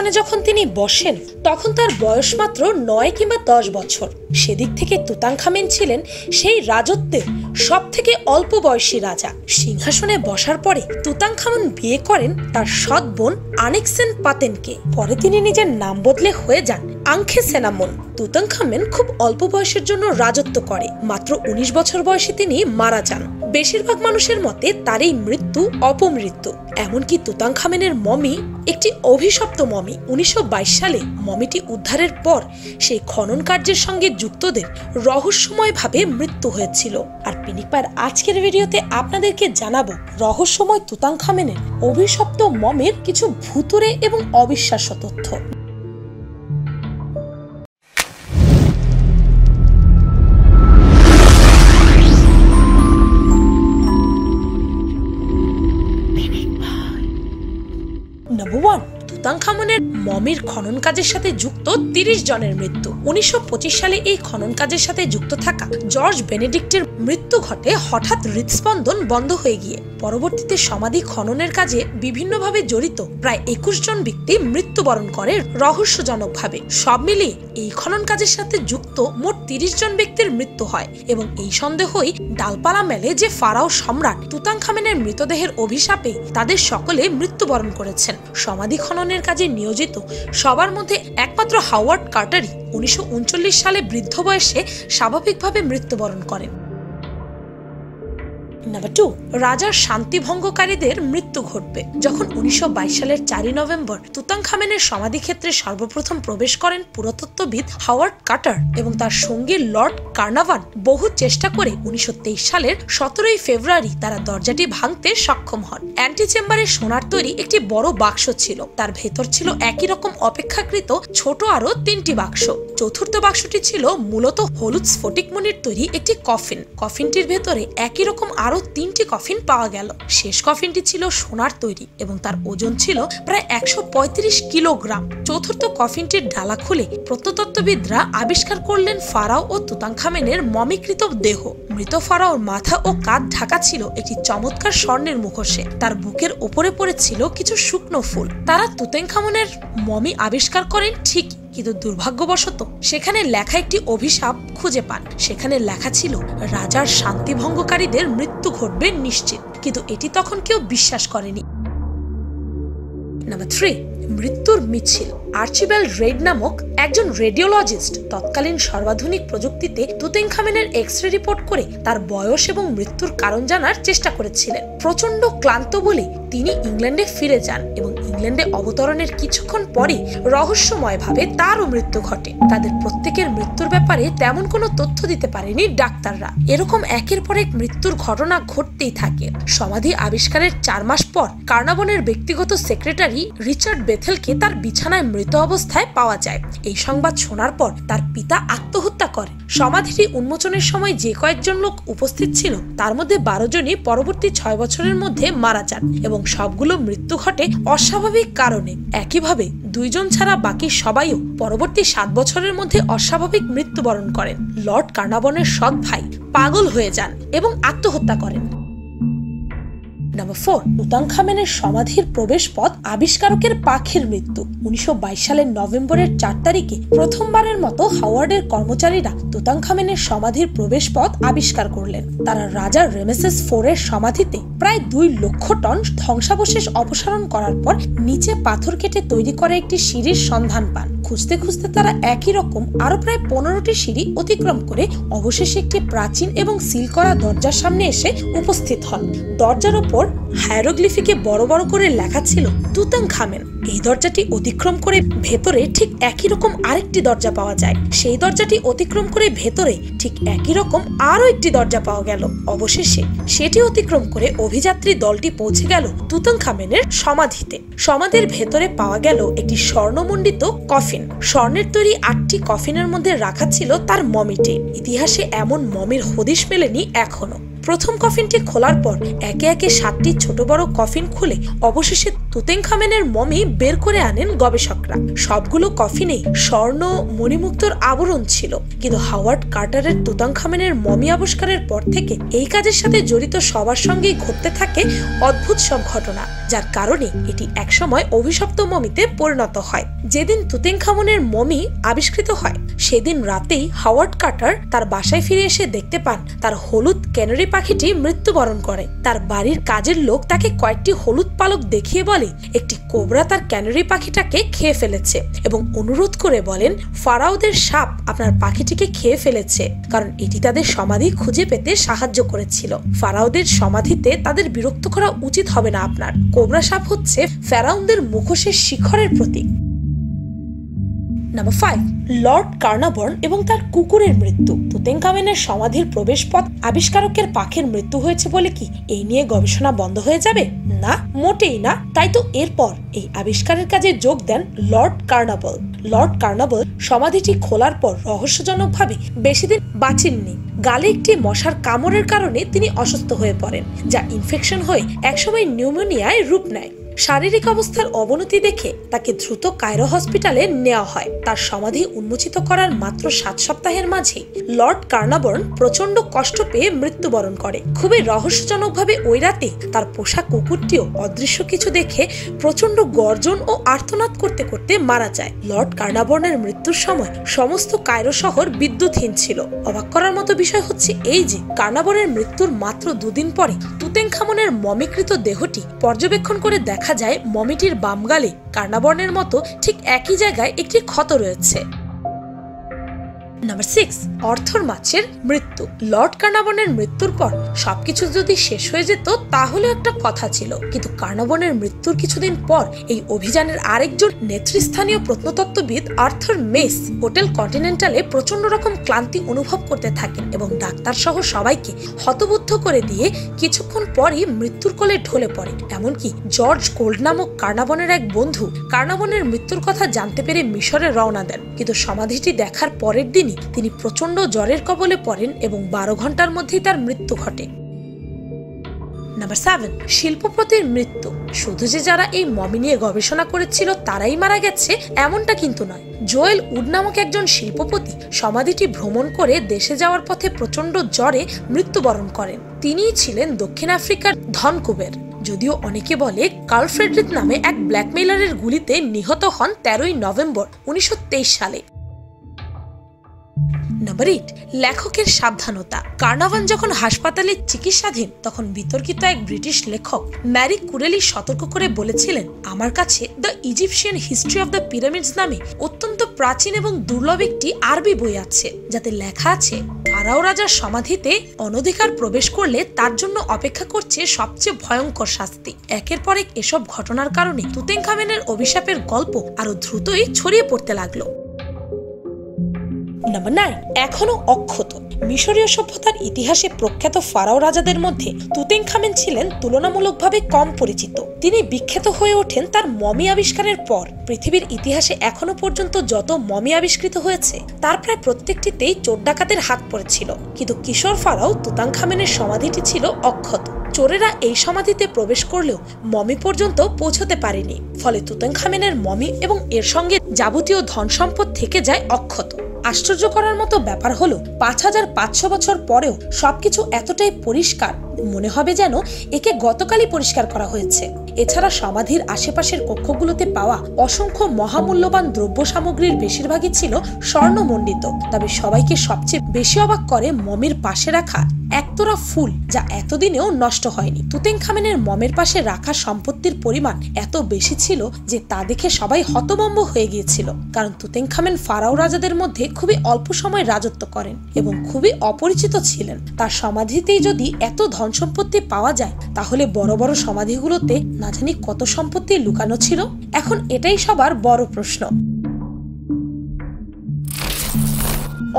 সিংহাসনে যখন তিনি বসেন তখন তার বয়স মাত্র 9 কিংবা 10 বছর। সেদিক থেকে তুতানখামেন ছিলেন সেই রাজত্বের সব থেকে অল্প বয়সী রাজা। সিংহাসনে বসার পরে তুতানখামেন বিয়ে করেন তার সৎ বোন আনেক্সেনপাতেনকে। পরে তিনি নিজের নাম বদলে হয়ে যান আংখেসেনামন। তুতানখামেন খুব অল্প বয়সের জন্য রাজত্ব করে। মাত্র 19 বছর বয়সে তিনি মারা যান। বেশিরভাগ মানুষের মতে তার এই মৃত্যু অপমৃত্যু। এমনকি তুতানখামেনের মমি একটি অভিশপ্ত মমি। 1922 সালে মমিটি উদ্ধারের পর সেই খনন কার্যের সঙ্গে যুক্তদের রহস্যময়ভাবে মৃত্যু হয়েছিল। আর পিনিকপার আজকের ভিডিওতে আপনাদেরকে জানাবো রহস্যময় তুতানখামেনের অভিশপ্ত মমির কিছু ভুতুড়ে এবং অবিশ্বাস্য তথ্য। নাম্বার 1, তুতানখামেনের মমির খনন কাজের সাথে যুক্ত 30 জনের মৃত্যু। 1925 সালে এই খনন কাজের সাথে যুক্ত থাকা জর্জ বেনেডিক্টের মৃত্যু ঘটে হঠাৎ হৃদস্পন্দন বন্ধ হয়ে গিয়ে। পরবর্তীতে সমাধি খননের কাজে বিভিন্নভাবে জড়িত প্রায় 21 জন ব্যক্তি মৃত্যুবরণ করে রহস্যজনকভাবে। সব মিলিয়ে এই খনন কাজের সাথে যুক্ত মোট 30 জন ব্যক্তির মৃত্যু হয় এবং এই সন্দেহই ডালপালা মেলে যে ফারাও সম্রাট তুতানখামেনের মৃতদেহের অভিশাপে তাদের সকলে মৃত্যুবরণ করেছেন। সমাধি খননের কাজে নিয়োজিত সবার মধ্যে একমাত্র হাওয়ার্ড কার্টারই 1939 সালে বৃদ্ধ বয়সে স্বাভাবিকভাবে মৃত্যুবরণ করেন। নাম্বার 2, রাজার শান্তি ভঙ্গকারীদের মৃত্যু ঘটবে। যখন 1922 সালের 4 নভেম্বর তুতানখামেনের সমাধি ক্ষেত্রে সর্বপ্রথম প্রবেশ করেন পুরাতত্ত্ববিদ হাওয়ার্ড কার্টার এবং তার সঙ্গী লর্ড কার্নাভান বহু চেষ্টা করে 1923 সালের 17 ফেব্রুয়ারি তারা দরজাটি ভাঙতে সক্ষম হন। অ্যান্টি চেম্বারে সোনার তৈরি একটি বড় বাক্স ছিল। তার ভেতর ছিল একই রকম অপেক্ষাকৃত ছোট আরো 3টি বাক্স। চতুর্থ বাক্সটি ছিল মূলত হলুদ স্ফটিকমণির তৈরি একটি কফিন। কফিনটির ভেতরে একই রকম আরো 3টি কফিন পাওয়া গেল। শেষ কফিনটি ছিল সোনার তৈরি এবং তার ওজন ছিল প্রায় 135 কিলোগ্রাম। চতুর্থ কফিনটির ডালা খুলে প্রত্নতত্ত্ববিদরা আবিষ্কার করলেন ফারাও ও তুতানখামেনের মমিকৃত দেহ। মৃত ফারাওর মাথা ও কাঁধ ঢাকা ছিল একটি চমৎকার স্বর্ণের মুখোশে। তার বুকের ওপরে পড়েছিল কিছু শুকনো ফুল। তারা তুতানখামেনের মমি আবিষ্কার করেন ঠিক, কিন্তু দুর্ভাগ্যবশত সেখানে লেখা একটি অভিশাপ খুঁজে পান। সেখানে লেখা ছিল রাজার শান্তি ভঙ্গকারীদের মৃত্যু ঘটবে নিশ্চিত, কিন্তু এটি তখন কেউ বিশ্বাস করেনি। নাম্বার 3, মৃত্যুর মিছিল। আর্চিবাল্ড রেড নামক একজন রেডিওলজিস্ট তৎকালীন সর্বাধুনিক প্রযুক্তিতে তুতানখামেনের এক্স-রে রিপোর্ট করে তার বয়স এবং মৃত্যুর কারণ জানার চেষ্টা করেছিলেন। প্রচন্ড ক্লান্ত বলে তিনি ইংল্যান্ডে ফিরে যান এবং ইংল্যান্ডে অবতরণের কিছুক্ষণ পরেই রহস্যময়ভাবে তারও মৃত্যু ঘটে। তাদের প্রত্যেকের মৃত্যুর ব্যাপারে তেমন কোনো তথ্য দিতে পারেনি ডাক্তাররা। এরকম একের পর এক মৃত্যুর ঘটনা ঘটতেই থাকে। সমাধি আবিষ্কারের 4 মাস পর কার্নাভানের ব্যক্তিগত সেক্রেটারি রিচার্ড বেথেলকে তার বিছানায় মৃত অবস্থায় পাওয়া যায়। এই সংবাদ শোনার পর তার পিতা আত্মহত্যা করেন। সমাধিটি উন্মোচনের সময় যে কয়েকজন লোক উপস্থিত ছিল তার মধ্যে 12 জনই পরবর্তী 6 বছরের মধ্যে মারা যান এবং সবগুলো মৃত্যু ঘটে অস্বাভাবিক কারণে। একইভাবে 2 জন ছাড়া বাকি সবাইও পরবর্তী 7 বছরের মধ্যে অস্বাভাবিক মৃত্যুবরণ করেন। লর্ড কার্নাভানের সৎ ভাই পাগল হয়ে যান এবং আত্মহত্যা করেন। নাম্বার 4, তুতানখামেনের সমাধির প্রবেশ পথ আবিষ্কারকের পাখির মৃত্যু। 1922 সালের নভেম্বরের 4 তারিখে প্রথমবারের মতো হাওয়ার্ডের কর্মচারীরা তুতানখামেনের সমাধির প্রবেশ পথ আবিষ্কার করলেন। তারা রাজা রেমেসেস 4 এর সমাধিতে প্রায় 2 লক্ষ টন ধ্বংসাবশেষ অপসারণ করার পর নিচে পাথর কেটে তৈরি করা একটি সিঁড়ির সন্ধান পান। খুঁজতে খুঁজতে তারা একই রকম আরো প্রায় 15টি সিঁড়ি অতিক্রম করে অবশেষে একটি প্রাচীন এবং সিল করা দরজার সামনে এসে উপস্থিত হন। দরজার ওপর হায়ারোগ্লিফিকে বড় বড় করে লেখা ছিল তুতানখামেন। এই দরজাটি অতিক্রম করে ভেতরে ঠিক একই রকম আরেকটি দরজা পাওয়া যায়। সেই দরজাটি অতিক্রম করে ভেতরে ঠিক একই রকম আরো একটি দরজা পাওয়া গেল। অবশেষে সেটি অতিক্রম করে অভিযাত্রী দলটি পৌঁছে গেল তুতানখামেনের সমাধিতে। সমাধির ভেতরে পাওয়া গেল একটি স্বর্ণমণ্ডিত কফিন। স্বর্ণের তৈরি 8টি কফিনের মধ্যে রাখা ছিল তার মমিটি। ইতিহাসে এমন মমির হদিশ মেলেনি এখনো। প্রথম কফিনটি খোলার পর একে একে 7টি ছোট বড় কফিন খুলে অবশেষে তুতেনখামেনের মমি বের করে আনেন গবেষকরা। সবগুলো কফিনেই স্বর্ণ মণিমুক্তোর আবরণ ছিল, কিন্তু হাওয়ার্ড কার্টারের তুতানখামেনের মমি আবিষ্কারের পর থেকে এই কাজের সাথে জড়িত সবার সঙ্গেই ঘটতে থাকে অদ্ভুত সব ঘটনা, যার কারণে এটি একসময় অভিশপ্ত মমিতে পরিণত হয়। যেদিন তুতেনখামেনের মমি আবিষ্কৃত হয় সেদিন রাতেই হাওয়ার্ড কার্টার তার বাসায় ফিরে এসে দেখতে পান তার হলুদ ক্যানারি পাখিটি মৃত্যুবরণ করে। তার বাড়ির কাজের লোক তাকে কয়েকটি হলুদ পালক দেখিয়ে বলে একটি কোবরা তার ক্যানারি পাখিটাকে খেয়ে ফেলেছে এবং অনুরোধ করে বলেন ফারাওদের সাপ আপনার পাখিটিকে খেয়ে ফেলেছে, কারণ এটি তাদের সমাধি খুঁজে পেতে সাহায্য করেছিল। ফারাওদের সমাধিতে তাদের বিরক্ত করা উচিত হবে না আপনার। কোবরা সাপ হচ্ছে ফেরাউনদের মুখোশের শিখরের প্রতীক। নাম্বার 5, লর্ড কার্নাবর্ন এবং তার কুকুরের মৃত্যু। তুতেনখামেনের সমাধির প্রবেশ পথ আবিষ্কারকের পাখির মৃত্যু হয়েছে বলে কি এই নিয়ে গবেষণা বন্ধ হয়ে যাবে? না, মোটেই না। তাই তো এরপর এই আবিষ্কারের কাজে যোগ দেন লর্ড কার্নাবল। লর্ড কার্নাবল সমাধিটি খোলার পর রহস্যজনকভাবে বেশি দিন বাঁচেননি। গালে একটি মশার কামড়ের কারণে তিনি অসুস্থ হয়ে পড়েন, যা ইনফেকশন হয়ে একসময় নিউমোনিয়ায় রূপ নেয়। শারীরিক অবস্থার অবনতি দেখে তাকে দ্রুত কায়রো হসপিটালে নেওয়া হয়। তার সমাধি উন্মোচিত করার মাত্র 7 সপ্তাহের মাঝে লর্ড কার্নাবর্ন প্রচন্ড কষ্ট পেয়ে মৃত্যুবরণ করে। খুবই রহস্যজনকভাবে ওই রাতে তার পোষা কুকুরটিও অদৃশ্য কিছু দেখে প্রচন্ড গর্জন ও আর্তনাদ করতে করতে মারা যায়। লর্ড কার্নাবর্নের মৃত্যুর সময় সমস্ত কায়রো শহর বিদ্যুৎহীন ছিল। অবাক করার মতো বিষয় হচ্ছে এই যে কার্নাবর্নের মৃত্যুর মাত্র 2 দিন পরে তুতেনখামেনের মমিকৃত দেহটি পর্যবেক্ষণ করে দেখা যায় মমিটির বাম গালে কার্নাবর্নের মতো ঠিক একই জায়গায় একটি ক্ষত রয়েছে। নাম্বার 6, অর্থর মাছের মৃত্যু। লর্ড কার্নাবর্নের মৃত্যুর পর সবকিছু যদি শেষ হয়ে যেত তাহলে একটা কথা ছিল, কিন্তু কার্নাবর্নের মৃত্যুর কিছুদিন পর এই অভিযানের আরেকজন নেতৃস্থানীয় প্রত্নতত্ত্ববিদ আর্থার মেস হোটেল কন্টিনেন্টালে প্রচন্ড রকম ক্লান্তি অনুভব করতে থাকেন এবং ডাক্তার সহ সবাইকে হতবুদ্ধ করে দিয়ে কিছুক্ষণ পরই মৃত্যুর কোলে ঢলে পড়ে। এমনকি জর্জ গোল্ড নামক কার্নাবর্নের এক বন্ধু কার্নাবর্নের মৃত্যুর কথা জানতে পেরে মিশরে রওনা দেন, কিন্তু সমাধিটি দেখার পরের দিন তিনি প্রচন্ড জ্বরের কবলে পড়েন এবং 12 ঘন্টার মধ্যেই তার মৃত্যু ঘটে। নাম্বার 7, শিল্পপতির মৃত্যু। শুধু যে যারা এই মমি নিয়ে গবেষণা করেছিল তারাই মারা গেছে এমনটা কিন্তু নয়। জোয়েল উড নামক একজন শিল্পপতি সমাধিটি ভ্রমণ করে দেশে যাওয়ার পথে প্রচন্ড জ্বরে মৃত্যুবরণ করেন। তিনিই ছিলেন দক্ষিণ আফ্রিকার ধনকুবের। যদিও অনেকে বলে কার্ল ফ্রেডরিক নামে এক ব্ল্যাকমেইলারের গুলিতে নিহত হন 13 নভেম্বর 1923 সালে। নাম্বার 8, লেখকের সাবধানতা। কার্নাভান যখন হাসপাতালে চিকিৎসাধীন তখন বিতর্কিত এক ব্রিটিশ লেখক ম্যারি কুরেলি সতর্ক করে বলেছিলেন, আমার কাছে the Egyptian history of the pyramids নামে অত্যন্ত প্রাচীন এবং দুর্লভ একটি আরবি বই আছে, যাতে লেখা আছে ফারাও রাজার সমাধিতে অনধিকার প্রবেশ করলে তার জন্য অপেক্ষা করছে সবচেয়ে ভয়ঙ্কর শাস্তি। একের পর এক এসব ঘটনার কারণে তুতেনখামেনের অভিশাপের গল্প আরো দ্রুতই ছড়িয়ে পড়তে লাগলো। নাম্বার 9, এখনো অক্ষত। মিশরীয় সভ্যতার ইতিহাসে প্রখ্যাত ফারাও রাজাদের মধ্যে তুতেনখামেন ছিলেন তুলনামূলকভাবে কম পরিচিত। তিনি বিখ্যাত হয়ে ওঠেন তার মমি আবিষ্কারের পর। পৃথিবীর ইতিহাসে এখনো পর্যন্ত যত মমি আবিষ্কৃত হয়েছে তার প্রায় প্রত্যেকটিতেই চোর ডাকাতের হাত পড়েছিল, কিন্তু কিশোর ফারাও তুতানখামেনের সমাধিটি ছিল অক্ষত। চোরেরা এই সমাধিতে প্রবেশ করলেও মমি পর্যন্ত পৌঁছতে পারেনি, ফলে তুতানখামেনের মমি এবং এর সঙ্গে যাবতীয় ধন সম্পদ থেকে যায় অক্ষত। আশ্চর্য করার মতো ব্যাপার হলো 5500 বছর পরেও সবকিছু এতটাই পরিষ্কার মনে হবে যেন একে গতকালই পরিষ্কার করা হয়েছে। এছাড়া সমাধির আশেপাশের কক্ষগুলোতে পাওয়া অসংখ্য মহামূল্যবান দ্রব্য সামগ্রীর বেশিরভাগই ছিল স্বর্ণমণ্ডিত। তবে সবাইকে সবচেয়ে বেশি অবাক করে মমির পাশে রাখা একতরা ফুল, যা এতদিনেও নষ্ট হয়নি। তুতেনখামেনের মমের পাশে রাখা সম্পত্তির পরিমাণ এত বেশি ছিল যে তা দেখে সবাই হতভম্ব হয়ে গিয়েছিল, কারণ তুতেনখামেন ফারাও রাজাদের মধ্যে খুবই অল্প সময় রাজত্ব করেন এবং খুবই অপরিচিত ছিলেন। তার সমাধিতেই যদি এত ধন সম্পত্তি পাওয়া যায় তাহলে বড় বড় সমাধিগুলোতে না জানি কত সম্পত্তি লুকানো ছিল। এখন এটাই সবার বড় প্রশ্ন।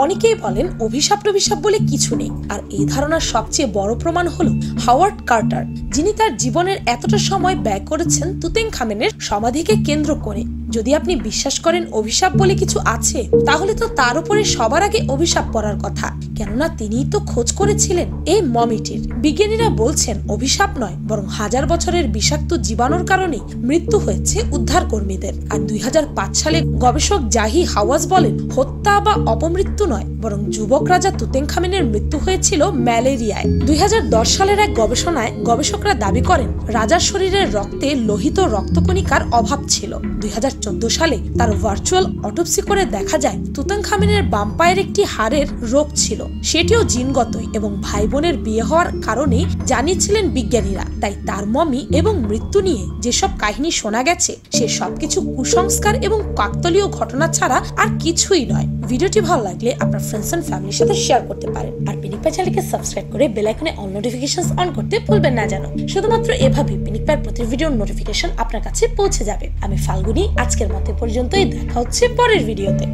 অনেকেই বলেন অভিশাপ টভিশাপ বলে কিছু নেই, আর এই ধারণার সবচেয়ে বড় প্রমাণ হলো হাওয়ার্ড কার্টার, যিনি তার জীবনের এতটা সময় ব্যয় করেছেন তুতেনখামেনের সমাধিকে কেন্দ্র করে। যদি আপনি বিশ্বাস করেন অভিশাপ বলে কিছু আছে, তাহলে তো তার উপরে সবার আগে অভিশাপ পড়ার কথা, কেননা তিনিই তো খোঁজ করেছিলেন এই মমিটির। বিজ্ঞানীরা বলছেন অভিশাপ নয়, বরং হাজার বছরের বিষাক্ত জীবাণুর কারণে মৃত্যু হয়েছে উদ্ধার কর্মীদের। আর 2005 সালে গবেষক জাহি হাওয়াজ বলেন, হত্যা বা অপমৃত্যু নয়, বরং যুবক রাজা তুতেনখামেনের মৃত্যু হয়েছিল ম্যালেরিয়ায়। 2010 সালের এক গবেষণায় গবেষকরা দাবি করেন রাজার শরীরের রক্তে লোহিত রক্তকণিকার অভাব ছিল। 2014 সালে তার ভার্চুয়াল অটোপসি করে দেখা যায় তুতেনখামেনের বাম পায়ের একটি হাড়ের রোগ ছিল, সেটিও জিনগতই এবং ভাই বোনের বিয়ে হওয়ার কারণে জানিয়েছিলেন বিজ্ঞানীরা। তাই তার মমি এবং মৃত্যু নিয়ে যেসব কাহিনী শোনা গেছে সে সবকিছু কুসংস্কার এবং কাকতালীয় ঘটনা ছাড়া আর কিছুই নয়। ভিডিওটি ভালো লাগলে আপনার ফ্রেন্ডস এন্ড ফ্যামিলির সাথে শেয়ার করতে পারেন। আর পিনিক পাই চ্যানেলকে সাবস্ক্রাইব করে বেল আইকনে অল নোটিফিকেশনস অন করতে ভুলবেন না যেন। শুধুমাত্র এভাবে পিনিক পাইয়ের প্রতি ভিডিওর নোটিফিকেশন আপনার কাছে পৌঁছে যাবে। আমি ফাল্গুনি, আজকের মতো পর্যন্তই, দেখা হচ্ছে পরের ভিডিওতে।